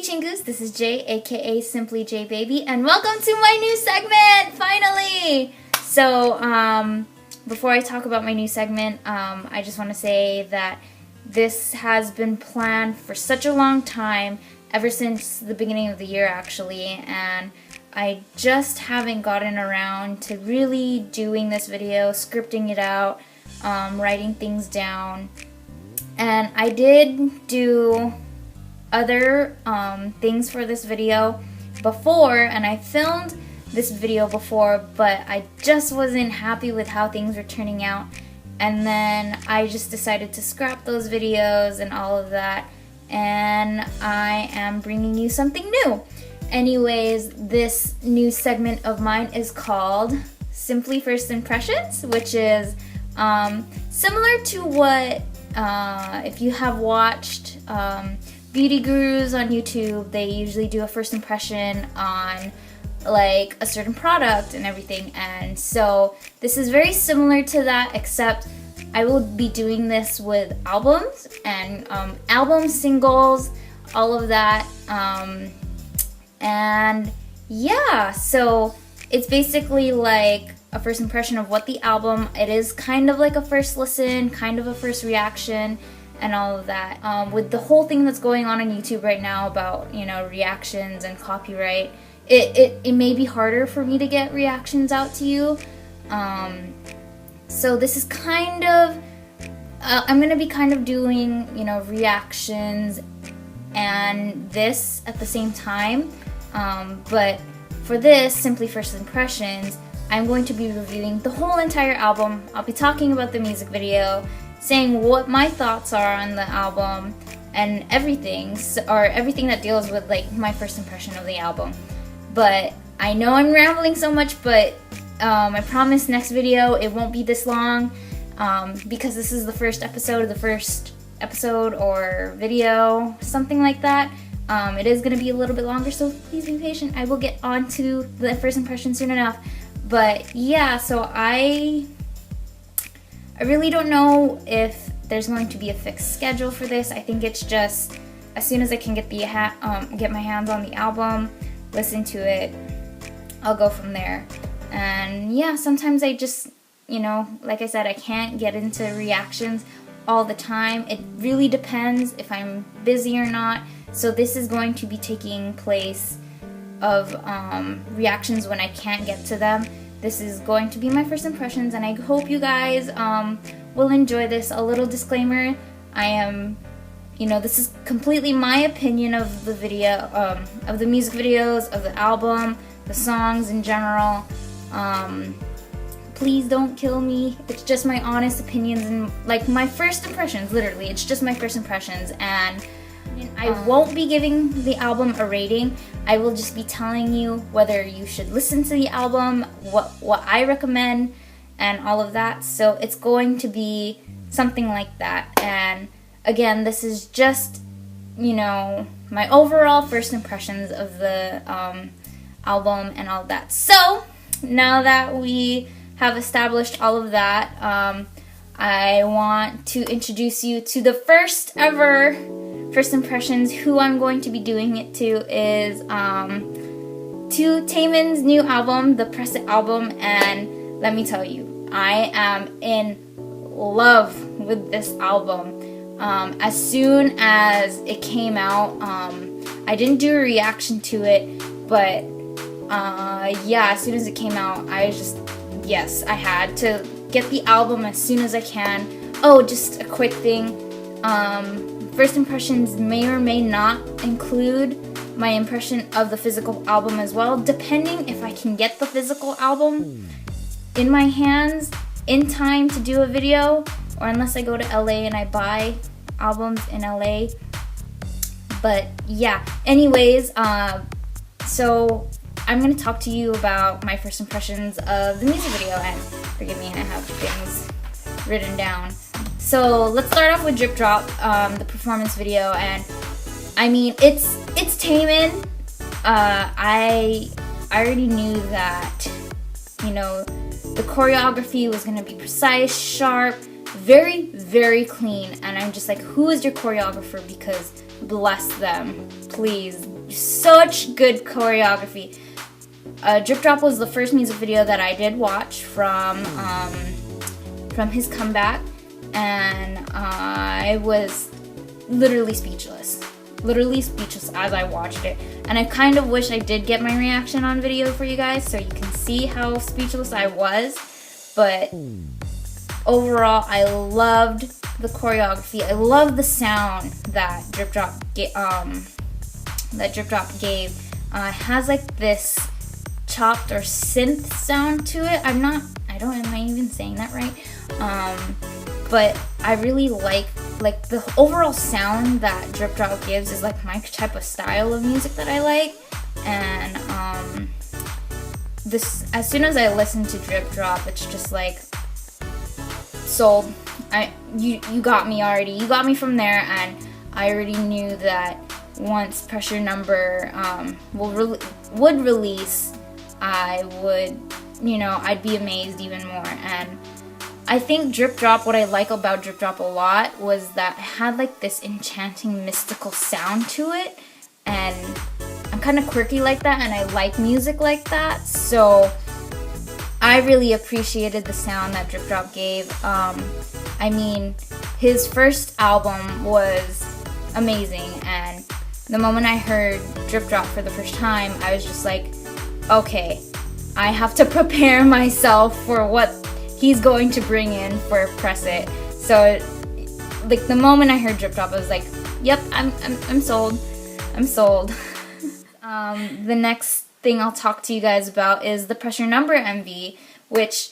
Chingus, this is Jay, aka Simply J Baby, and welcome to my new segment, finally! So, before I talk about my new segment, I just want to say that this has been planned for such a long time, ever since the beginning of the year actually, and I just haven't gotten around to really doing this video, scripting it out, writing things down, and I did do other things for this video before, and I filmed this video before, but I just wasn't happy with how things were turning out, and then I just decided to scrap those videos and all of that, and I am bringing you something new. Anyways, this new segment of mine is called Simply First Impressions, which is similar to what if you have watched beauty gurus on YouTube, they usually do a first impression on like a certain product and everything, and so this is very similar to that, except I will be doing this with albums and albums, singles, all of that, and yeah, so it's basically like a first impression of what the album, it is kind of like a first listen, kind of a first reaction, and all of that. With the whole thing that's going on YouTube right now about, you know, reactions and copyright, it may be harder for me to get reactions out to you. So this is kind of, I'm gonna be kind of doing, you know, reactions and this at the same time. But for this, Simply First Impressions, I'm going to be reviewing the whole entire album. I'll be talking about the music video, saying what my thoughts are on the album and everything, or everything that deals with like my first impression of the album. But I know I'm rambling so much, but I promise next video it won't be this long, because this is the first episode or video, something like that. It is going to be a little bit longer, so please be patient. I will get on to the first impression soon enough. But yeah, so I really don't know if there's going to be a fixed schedule for this. I think it's just as soon as I can get my hands on the album, listen to it, I'll go from there. And yeah, sometimes I just, you know, like I said, I can't get into reactions all the time. It really depends if I'm busy or not. So this is going to be taking place of reactions when I can't get to them. This is going to be my first impressions, and I hope you guys will enjoy this. A little disclaimer, I am, you know, this is completely my opinion of the video, of the music videos, of the album, the songs in general. Please don't kill me. It's just my honest opinions and like my first impressions, literally. It's just my first impressions, and I won't be giving the album a rating. I will just be telling you whether you should listen to the album, what I recommend, and all of that. So it's going to be something like that. And again, this is just, you know, my overall first impressions of the album and all that. So now that we have established all of that, I want to introduce you to the first ever first impressions. Who I'm going to be doing it to is to Taemin's new album, the Press It album, and let me tell you, I am in love with this album. As soon as it came out, I didn't do a reaction to it, but yeah, as soon as it came out, yes, I had to get the album as soon as I can. Oh, just a quick thing, first impressions may or may not include my impression of the physical album as well, depending if I can get the physical album in my hands in time to do a video, or unless I go to LA and I buy albums in LA. But yeah, anyways, so I'm going to talk to you about my first impressions of the music video, and forgive me, I have things written down. So let's start off with Drip Drop, the performance video, and I mean, it's Taemin. I already knew that, you know, the choreography was gonna be precise, sharp, very, very clean, and I'm just like, who is your choreographer? Because bless them, please such good choreography. Drip Drop was the first music video that I did watch from his comeback, and I was literally speechless as I watched it. And I kind of wish I did get my reaction on video for you guys so you can see how speechless I was. But overall, I loved the choreography. I love the sound that Drip Drop gave. It has like this chopped or synth sound to it. Am I even saying that right? But I really like the overall sound that Drip Drop gives is like my type of style of music that I like. And this, as soon as I listen to Drip Drop, it's just like sold. You got me already. You got me from there, and I already knew that once Pressure Number would release, I would, I'd be amazed even more. And I think Drip Drop, what I like about Drip Drop a lot was that it had like this enchanting mystical sound to it, and I'm kind of quirky like that, and I like music like that, so I really appreciated the sound that Drip Drop gave. I mean, his first album was amazing, and the moment I heard Drip Drop for the first time, I was just like, okay, I have to prepare myself for what he's going to bring in for Press It. So, like, the moment I heard Drip Drop, I was like, yep, I'm sold. I'm sold. The next thing I'll talk to you guys about is the Pressure Number MV, which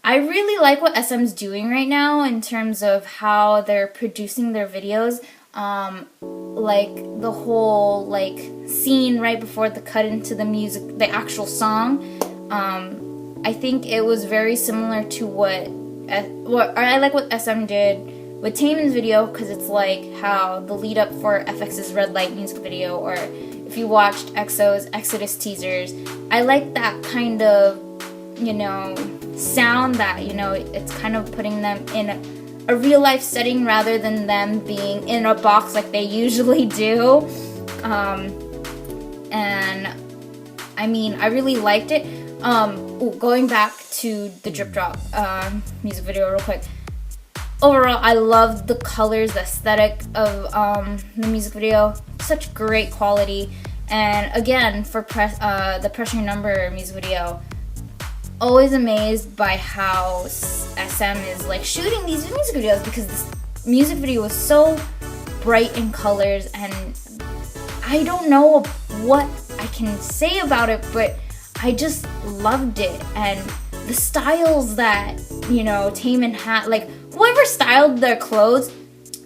I really like what SM's doing right now in terms of how they're producing their videos. Like the whole like scene right before the cut into the music, the actual song. I think it was very similar to what I like what SM did with Taemin's video, because it's like how the lead up for FX's Red Light music video, or if you watched EXO's Exodus teasers, I like that kind of, sound that, it's kind of putting them in a real life setting rather than them being in a box like they usually do. And I mean, I really liked it. Going back to the Drip Drop music video real quick. Overall, I loved the colors, the aesthetic of the music video. Such great quality. And again, for the Pressure Number music video, always amazed by how SM is like shooting these music videos, because this music video was so bright in colors, and I don't know what I can say about it, but I just loved it. And the styles that, Taemin had, like, whoever styled their clothes,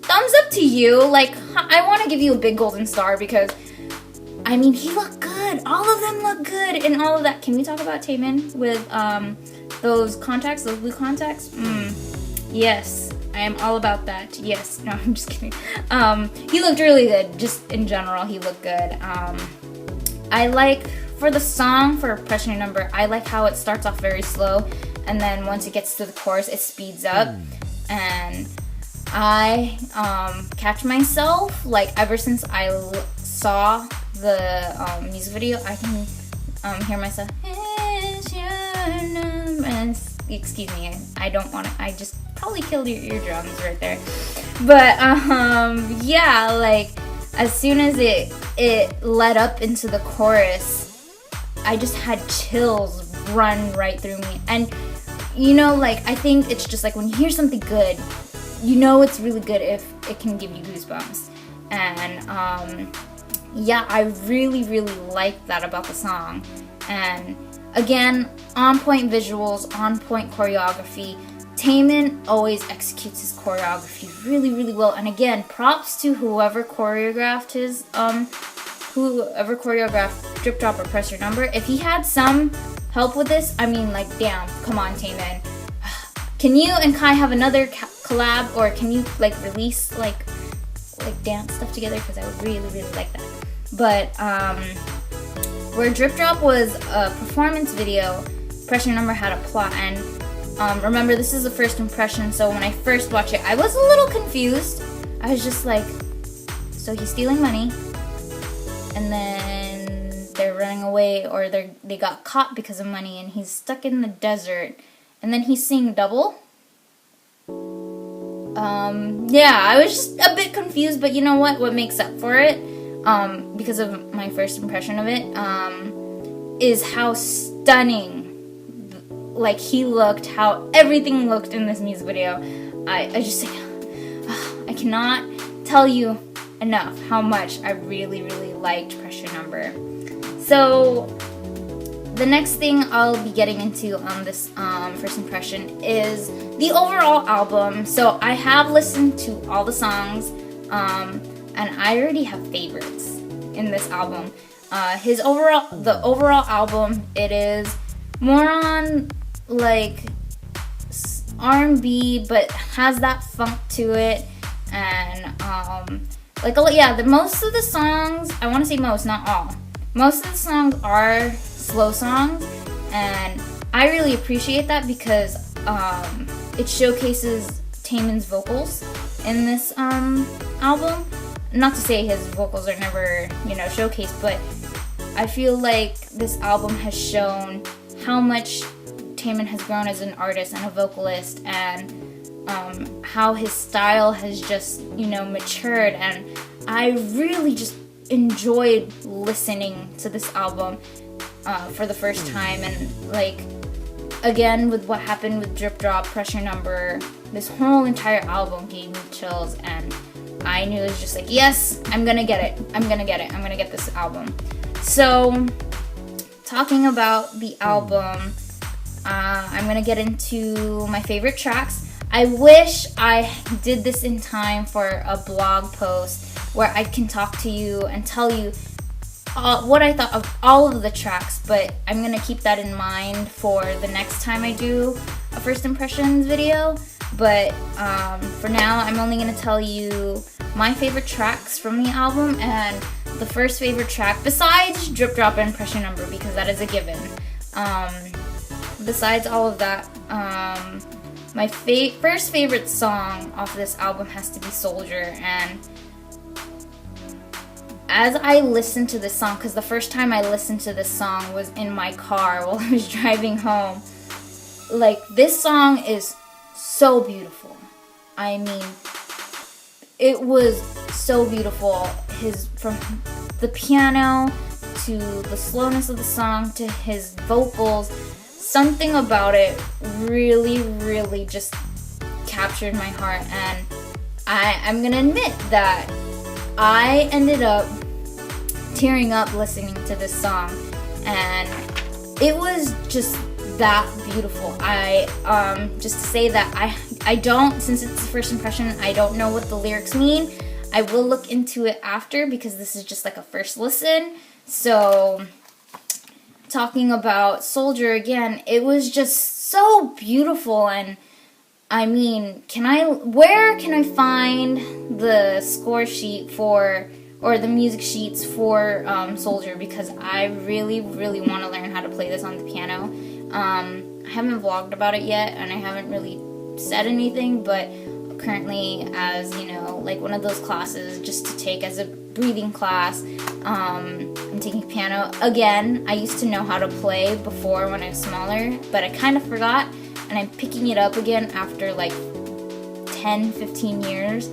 thumbs up to you. Like, I want to give you a big golden star, because, I mean, he looked good. All of them look good and all of that. Can we talk about Taemin with those contacts, those blue contacts? Yes, I am all about that. Yes. No, I'm just kidding. He looked really good. Just in general, he looked good. I like, for the song, for Pressure Number, I like how it starts off very slow, and then once it gets to the chorus, it speeds up. And I catch myself, like, ever since I saw the music video, I can hear myself. And excuse me, I don't want to. I just probably killed your eardrums right there. But yeah, like, as soon as it led up into the chorus, I just had chills run right through me. And like, I think it's just like when you hear something good, it's really good if it can give you goosebumps. And yeah, I really, really like that about the song. And again, on point visuals, on point choreography. Taemin always executes his choreography really, really well. And again, props to whoever choreographed Drip Drop or Pressure Number. If he had some help with this, I mean, like, damn, come on, Taemin. Can you and Kai have another collab, or can you like release like dance stuff together? Because I would really, really like that. But where Drip Drop was a performance video, Pressure Number had a plot. And remember, this is the first impression, so when I first watched it, I was a little confused. I was just like, so he's stealing money, and then they're running away, or they got caught because of money, and he's stuck in the desert, and then he's seeing double. Yeah, I was just a bit confused, but you know what makes up for it, because of my first impression of it, is how stunning like he looked, how everything looked in this music video. I just I cannot tell you enough how much I really liked Pressure Number. So the next thing I'll be getting into on this first impression is the overall album. So I have listened to all the songs, and I already have favorites in this album. The overall album, it is more on like R&B, but has that funk to it, and most of the songs, I want to say most, not all, most of the songs are slow songs, and I really appreciate that because it showcases Taemin's vocals in this album. Not to say his vocals are never, showcased, but I feel like this album has shown how much Taemin has grown as an artist and a vocalist, and how his style has just, matured, and I really just enjoyed listening to this album for the first time. And like, again, with what happened with Drip Drop, Pressure Number, this whole entire album gave me chills, and I knew it was just like, yes, I'm gonna get it, I'm gonna get this album. So talking about the album, I'm gonna get into my favorite tracks. I wish I did this in time for a blog post where I can talk to you and tell you what I thought of all of the tracks, but I'm gonna keep that in mind for the next time I do a first impressions video. But for now, I'm only gonna tell you my favorite tracks from the album, and the first favorite track, besides Drip Drop and Pressure Number, because that is a given. Besides all of that, my first favorite song off this album has to be Soldier. And as I listened to this song, because the first time I listened to this song was in my car while I was driving home, like, this song is so beautiful. I mean, it was so beautiful. From the piano to the slowness of the song to his vocals, something about it really just captured my heart, and I'm gonna admit that I ended up tearing up listening to this song, and it was just that beautiful. Just to say that I don't, since it's the first impression, I don't know what the lyrics mean. I will look into it after, because this is just like a first listen. So talking about Soldier again, it was just so beautiful. And I mean, where can I find the score sheet for, or the music sheets for Soldier, because I really want to learn how to play this on the piano. I haven't vlogged about it yet, and I haven't really said anything, but currently, as like one of those classes just to take as a breathing class, I'm taking piano again. I used to know how to play before when I was smaller, but I kind of forgot, and I'm picking it up again after like 10-15 years.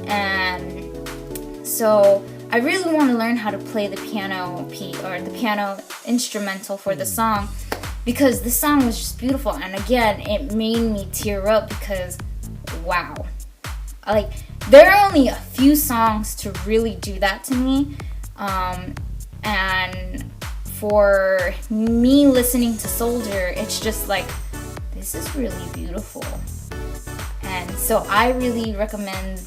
And so I really want to learn how to play the piano or the piano instrumental for the song, because the song was just beautiful. And again, it made me tear up, because wow, like, there are only a few songs to really do that to me, and for me listening to Soldier, it's just like, this is really beautiful. And so I really recommend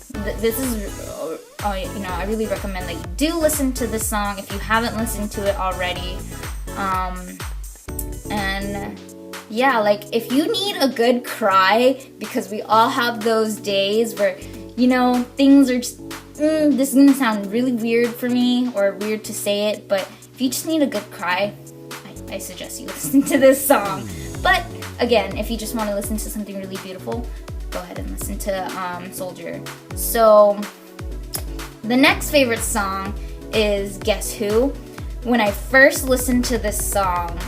I really recommend that you do listen to this song if you haven't listened to it already. And yeah, like, if you need a good cry, because we all have those days where, things are just, this is gonna sound really weird for me, or weird to say it, but if you just need a good cry, I suggest you listen to this song. But again, if you just want to listen to something really beautiful, go ahead and listen to Soldier. So the next favorite song is Guess Who. When I first listened to this song,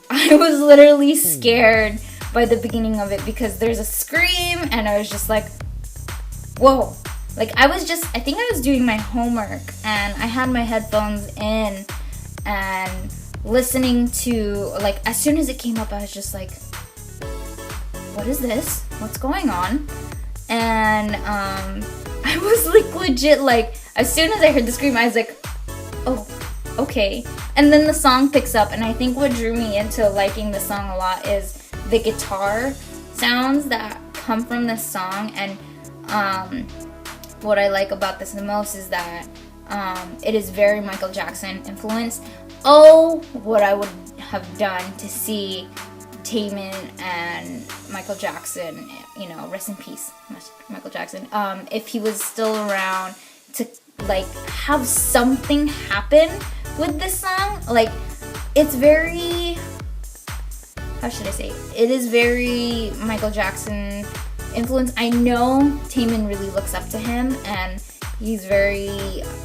I was literally scared by the beginning of it because there's a scream and I was just like, whoa. Like I think I was doing my homework and I had my headphones in and listening to, like, as soon as it came up I was just like, what is this? What's going on? And I was like legit, like, as soon as I heard the scream I was like, oh, okay. And then the song picks up, and I think what drew me into liking the song a lot is the guitar sounds that come from this song. And what I like about this the most is that it is very Michael Jackson influenced. Oh, what I would have done to see Taemin and Michael Jackson, you know, rest in peace, Michael Jackson, if he was still around, to like have something happen with this song. Like, it's very, how should I say, it is very Michael Jackson influence. I know Taemin really looks up to him and he's very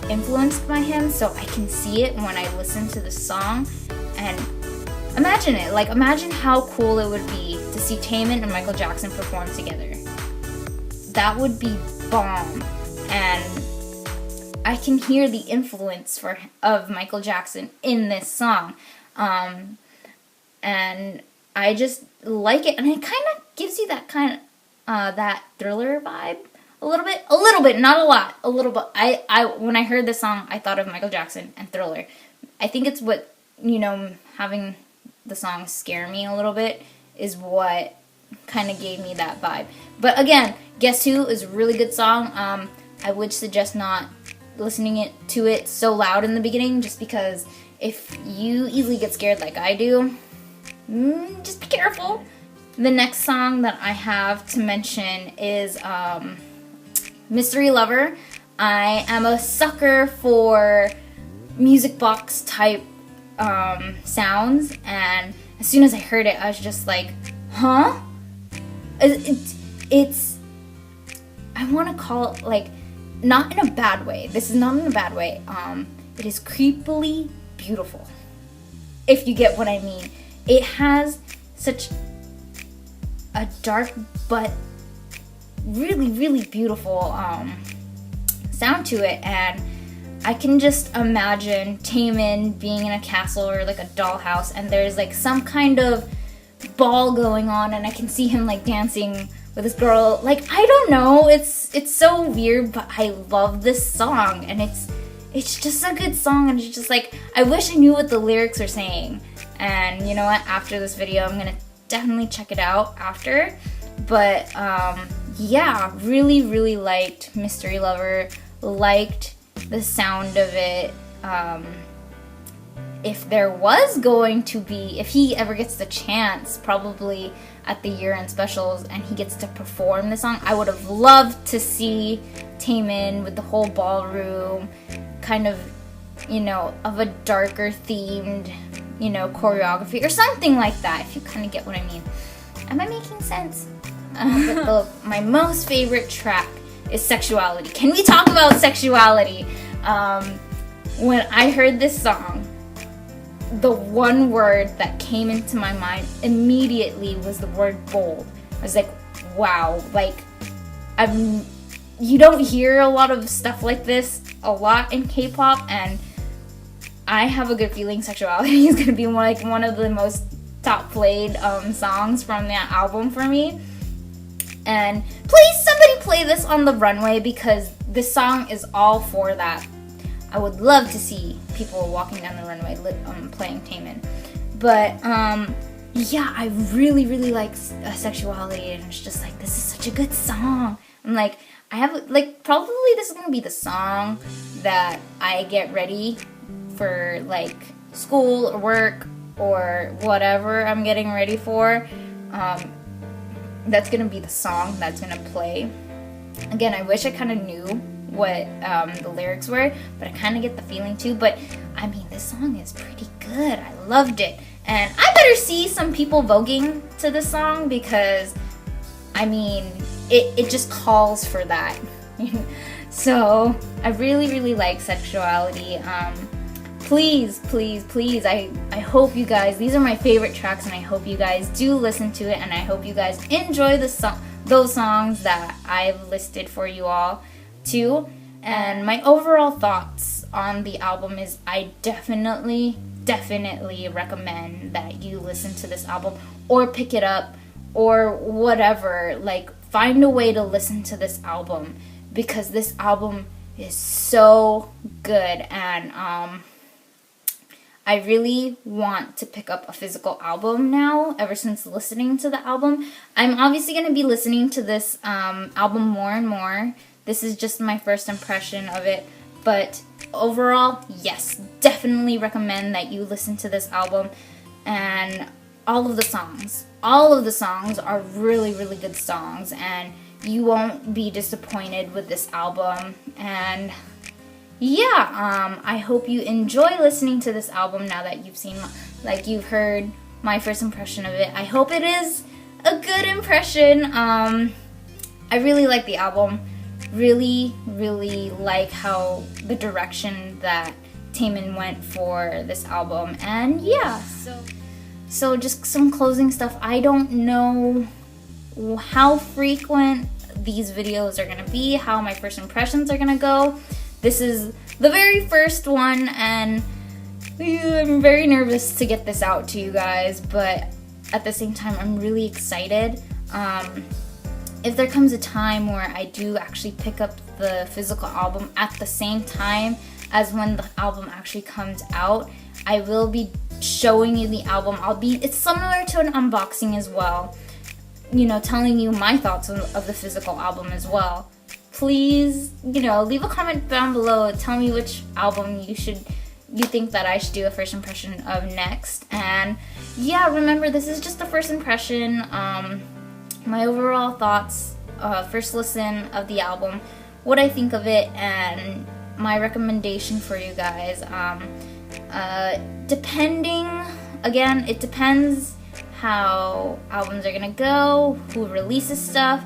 influenced by him, so I can see it when I listen to the song. And imagine it, like, imagine how cool it would be to see Taemin and Michael Jackson perform together. That would be bomb. And I can hear the influence of Michael Jackson in this song. And I just like it, and it kind of gives you that kind of that Thriller vibe a little bit, not a lot, a little bit. I when I heard this song, I thought of Michael Jackson and Thriller. I think it's what, you know, having the song scare me a little bit is what kind of gave me that vibe. But again, Guess Who is a really good song. I would suggest not listening to it so loud in the beginning, just because if you easily get scared like I do, just be careful. The next song that I have to mention is Mystery Lover. I am a sucker for music box type sounds, and as soon as I heard it I was just like, huh? It's I want to call it, like, not in a bad way. This is not in a bad way. It is creepily beautiful, if you get what I mean. It has such a dark but really, really beautiful sound to it, and I can just imagine Taemin being in a castle or like a dollhouse, and there's like some kind of ball going on, and I can see him like dancing with this girl. Like, I don't know, it's so weird, but I love this song, and it's just a good song, and it's just like, I wish I knew what the lyrics are saying. And you know what, after this video I'm gonna definitely check it out after. But yeah, really, really liked Mystery Lover, liked the sound of it. If there was going to be, if he ever gets the chance, probably at the year-end specials, and he gets to perform the song, I would have loved to see Taemin with the whole ballroom, kind of, you know, of a darker themed, you know, choreography or something like that, if you kind of get what I mean. Am I making sense? But my most favorite track is Sexuality. Can we talk about Sexuality? When I heard this song, the one word that came into my mind immediately was the word bold. I was like, wow, like, you don't hear a lot of stuff like this a lot in K-pop, and I have a good feeling Sexuality is going to be one of the most top played songs from that album for me. And please, somebody play this on the runway, because this song is all for that. I would love to see people walking down the runway playing Taemin. But yeah, I really, really like Sexuality, and it's just like, this is such a good song. I'm like, I have, like, probably this is gonna be the song that I get ready for, like, school or work or whatever I'm getting ready for. That's gonna be the song that's gonna play. Again, I wish I kind of knew what the lyrics were, but I kind of get the feeling too. But I mean, this song is pretty good. I loved it, and I better see some people voguing to this song, because I mean, it just calls for that. So I really like Sexuality. Please, I hope you guys, these are my favorite tracks, and I hope you guys do listen to it, and I hope you guys enjoy those songs that I've listed for you all too. And my overall thoughts on the album is I definitely recommend that you listen to this album or pick it up or whatever. Like, find a way to listen to this album, because this album is so good. And I really want to pick up a physical album now, ever since listening to the album. I'm obviously going to be listening to this album more and more. This is just my first impression of it. But overall, yes, definitely recommend that you listen to this album. And all of the songs are really good songs. And you won't be disappointed with this album. And yeah, I hope you enjoy listening to this album now that you've heard my first impression of it. I hope it is a good impression. I really like the album. Really like how the direction that Taemin went for this album. And yeah, so just some closing stuff. I don't know how frequent these videos are gonna be, how my first impressions are gonna go. This is the very first one, and I'm very nervous to get this out to you guys, but at the same time, I'm really excited. If there comes a time where I do actually pick up the physical album at the same time as when the album actually comes out, I will be showing you the album. It's similar to an unboxing as well, you know, telling you my thoughts of the physical album as well. Please, you know, leave a comment down below. Tell me which album you think that I should do a first impression of next. And yeah, remember, this is just the first impression. My overall thoughts, first listen of the album, what I think of it, and my recommendation for you guys. It depends how albums are gonna go, who releases stuff.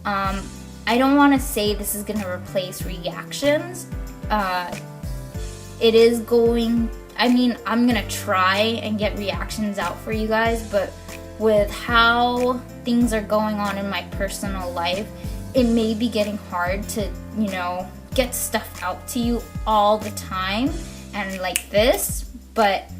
I don't want to say this is going to replace reactions. I'm going to try and get reactions out for you guys, but with how things are going on in my personal life, it may be getting hard to, you know, get stuff out to you all the time and like this, but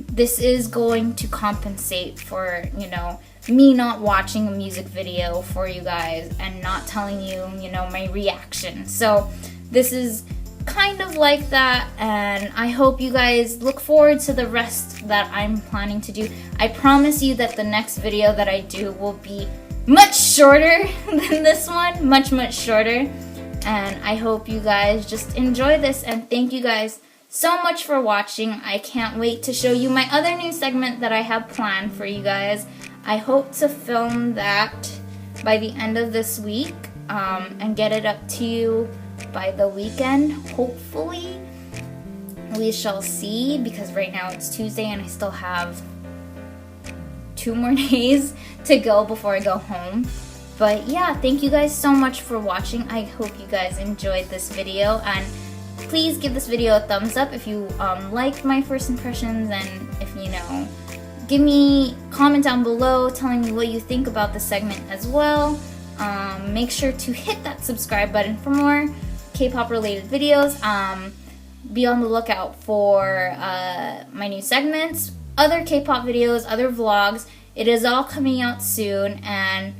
this is going to compensate for, you know, me not watching a music video for you guys and not telling you, you know, my reaction. So this is kind of like that, and I hope you guys look forward to the rest that I'm planning to do. I promise you that the next video that I do will be much shorter than this one, much shorter. And I hope you guys just enjoy this, and thank you guys so much for watching. I can't wait to show you my other new segment that I have planned for you guys. I hope to film that by the end of this week and get it up to you by the weekend, hopefully. We shall see, because right now it's Tuesday and I still have 2 more days to go before I go home. But yeah, thank you guys so much for watching. I hope you guys enjoyed this video, and please give this video a thumbs up if you liked my first impressions, and if you know, give me a comment down below telling me what you think about the segment as well. Make sure to hit that subscribe button for more K-pop related videos. Be on the lookout for my new segments, other K-pop videos, other vlogs. It is all coming out soon, and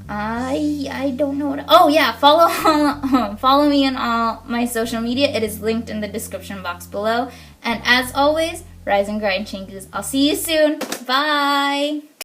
I don't know what. Oh yeah, follow me on all my social media. It is linked in the description box below. And as always, rise and grind, Chingus. I'll see you soon. Bye.